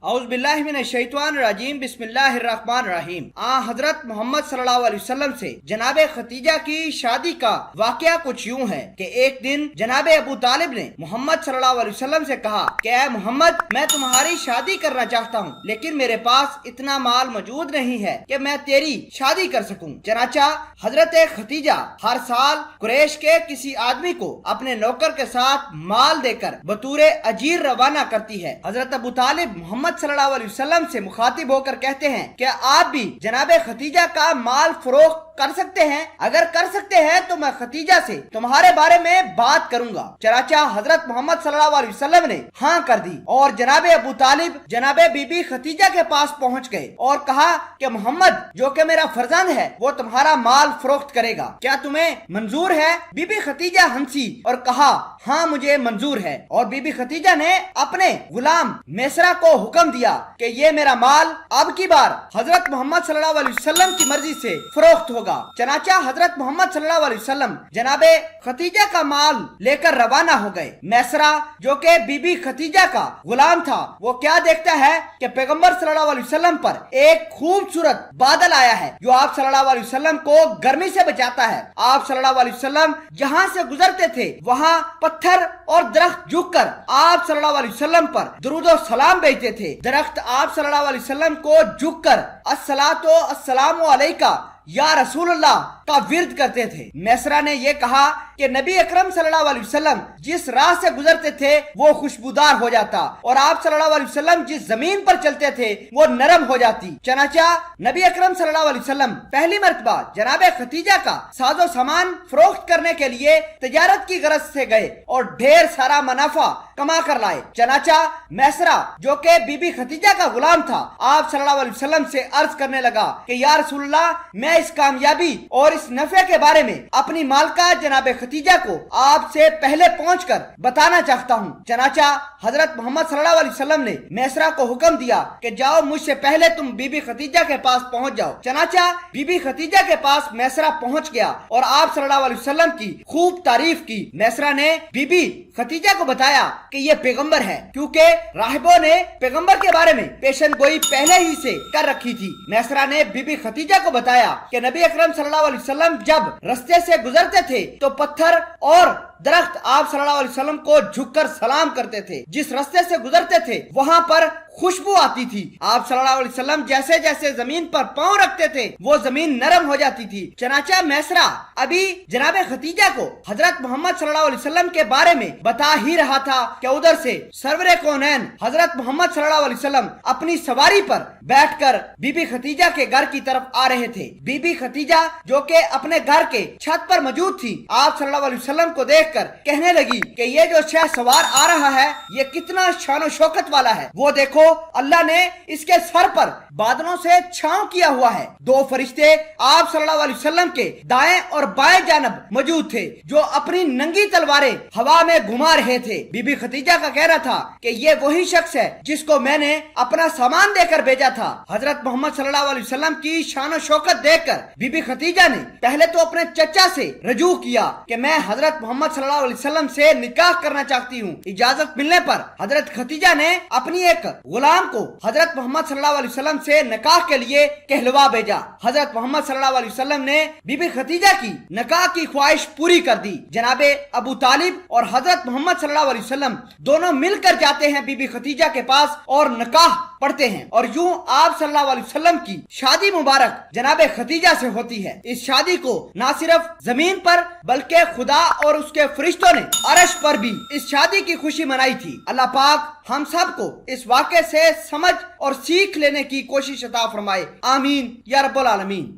اعوذ باللہ من الشیطان الرجیم بسم اللہ الرحمن الرحیم۔ حضرت محمد صلی اللہ علیہ وسلم سے جناب ختیجہ کی شادی کا واقعہ کچھ یوں ہے کہ ایک دن جناب ابو طالب نے محمد صلی اللہ علیہ وسلم سے کہا کہ اے محمد، میں تمہاری شادی کرنا چاہتا ہوں، لیکن میرے پاس اتنا مال موجود نہیں ہے کہ میں تیری شادی کر سکوں۔ چنانچہ حضرت ختیجہ ہر سال قریش کے کسی آدمی کو اپنے نوکر کے ساتھ مال دے کر بطور اجیر روانہ کرتی ہے۔ حضرت ابو طالب محمد صلی اللہ علیہ وسلم سے مخاطب ہو کر کہتے ہیں کہ آپ بھی جناب ختیجہ کا مال فروخت کر سکتے ہیں؟ اگر کر سکتے ہیں تو میں ختیجہ سے تمہارے بارے میں بات کروں گا۔ چنانچہ حضرت محمد صلی اللہ علیہ وسلم نے ہاں کر دی اور جناب ابو طالب جناب بی بی ختیجہ کے پاس پہنچ گئے اور کہا کہ محمد جو کہ میرا فرزند ہے وہ تمہارا مال فروخت کرے گا، کیا تمہیں منظور ہے؟ بی بی ختیجہ ہنسی اور کہا ہاں مجھے منظور ہے، اور بی بی ختیجہ نے اپنے غلام میسرہ کو حکم دیا کہ یہ میرا مال اب کی بار حضرت محمد صلی اللہ علیہ وسلم کی مرضی سے فروخت ہوگا۔ چنانچہ حضرت محمد صلی اللہ علیہ وسلم جناب ختیجہ کا مال لے کر روانہ ہو گئے۔ میسرہ جو کہ بی بی ختیجہ کا غلام تھا، وہ کیا دیکھتا ہے کہ پیغمبر صلی اللہ علیہ وسلم پر ایک خوبصورت بادل آیا ہے جو آپ صلی اللہ علیہ وسلم کو گرمی سے بچاتا ہے۔ آپ صلی اللہ علیہ وسلم جہاں سے گزرتے تھے وہاں پتھر اور درخت جھک کر آپ صلی اللہ علیہ وسلم پر درود و سلام بھیجتے تھے۔ درخت آپ صلی اللہ علیہ وسلم کو جھک کر الصلاۃ السلام علیکہ یا رسول اللہ کا ورد کرتے تھے۔ میسرہ نے یہ کہا کہ نبی اکرم صلی اللہ علیہ وسلم جس راہ سے گزرتے تھے وہ خوشبودار ہو جاتا اور آپ صلی اللہ علیہ وسلم جس زمین پر چلتے تھے وہ نرم ہو جاتی۔ چنانچہ نبی اکرم صلی اللہ علیہ وسلم پہلی مرتبہ جناب ختیجہ کا ساز و سامان فروخت کرنے کے لیے تجارت کی غرض سے گئے اور ڈھیر سارا منافع کما کر لائے۔ چنانچہ میسرہ جو کہ بی بی ختیجہ کا غلام تھا آپ صلی اللہ علیہ وسلم سے عرض کرنے لگا کہ یا رسول اللہ، میں اس کامیابی اور اس نفع کے بارے میں اپنی مالکہ جناب ختیجہ کو آپ سے پہلے پہنچ کر بتانا چاہتا ہوں۔ چنانچہ حضرت محمد صلی اللہ علیہ وسلم نے میسرہ کو حکم دیا کہ جاؤ، مجھ سے پہلے تم بی بی ختیجہ کے پاس پہنچ جاؤ۔ چنانچہ بی بی ختیجہ کے پاس میسرہ پہنچ گیا اور آپ صلی اللہ علیہ وسلم کی خوب تعریف کی۔ میسرہ نے بی بی ختیجہ کو بتایا کہ یہ پیغمبر ہے، کیونکہ راہبوں نے پیغمبر کے بارے میں پیشن گوئی پہلے ہی سے کر رکھی تھی۔ میسرہ نے بی بی ختیجہ کو بتایا کہ نبی اکرم صلی اللہ علیہ وسلم جب رستے سے گزرتے تھے تو پتھر اور درخت آپ صلی اللہ علیہ وسلم کو جھک کر سلام کرتے تھے۔ جس رستے سے گزرتے تھے وہاں پر خوشبو آتی تھی۔ آپ صلی اللہ علیہ وسلم جیسے جیسے زمین پر پاؤں رکھتے تھے وہ زمین نرم ہو جاتی تھی۔ چنانچہ میسرہ ابھی جناب ختیجہ کو حضرت محمد صلی اللہ علیہ وسلم کے بارے میں بتا ہی رہا تھا کہ ادھر سے سرور کونین حضرت محمد صلی اللہ علیہ وسلم اپنی سواری پر بیٹھ کر بی بی ختیجہ کے گھر کی طرف آ رہے تھے۔ بی بی ختیجہ جو کہ اپنے گھر کے چھت پر موجود تھی آپ صلی اللہ علیہ وسلم کو دیکھ کر کہنے لگی کہ یہ جو شہ سوار آ رہا ہے یہ کتنا شان و شوکت والا ہے، وہ دیکھو اللہ نے اس کے سر پر بادلوں سے چھاؤں کیا ہوا ہے۔ دو فرشتے آپ صلی اللہ علیہ وسلم کے دائیں اور بائیں جانب موجود تھے جو اپنی ننگی تلواریں ہوا میں گھما رہے تھے۔ بی بی ختیجہ کا کہنا تھا کہ یہ وہی شخص ہے جس کو میں نے اپنا سامان دے کر بھیجا تھا۔ حضرت محمد صلی اللہ علیہ وسلم کی شان و شوکت دیکھ کر بی بی ختیجہ نے پہلے تو اپنے چچا سے رجوع کیا کہ میں حضرت محمد صلی اللہ علیہ وسلم سے نکاح کرنا چاہتی ہوں۔ اجازت ملنے پر حضرت ختیجہ نے اپنی ایک غلام کو حضرت محمد صلی اللہ علیہ وسلم سے نکاح کے لیے کہلوا بھیجا۔ حضرت محمد صلی اللہ علیہ وسلم نے بی بی ختیجہ کی نکاح کی خواہش پوری کر دی۔ جناب ابو طالب اور حضرت محمد صلی اللہ علیہ وسلم دونوں مل کر جاتے ہیں بی بی ختیجہ کے پاس اور نکاح پڑھتے ہیں، اور یوں آپ صلی اللہ علیہ وسلم کی شادی مبارک جناب ختیجہ سے ہوتی ہے۔ اس شادی کو نہ صرف زمین پر بلکہ خدا اور اس کے فرشتوں نے عرش پر بھی اس شادی کی خوشی منائی تھی۔ اللہ پاک ہم سب کو اس واقعے سے سمجھ اور سیکھ لینے کی کوشش عطا فرمائے، آمین یا رب العالمین۔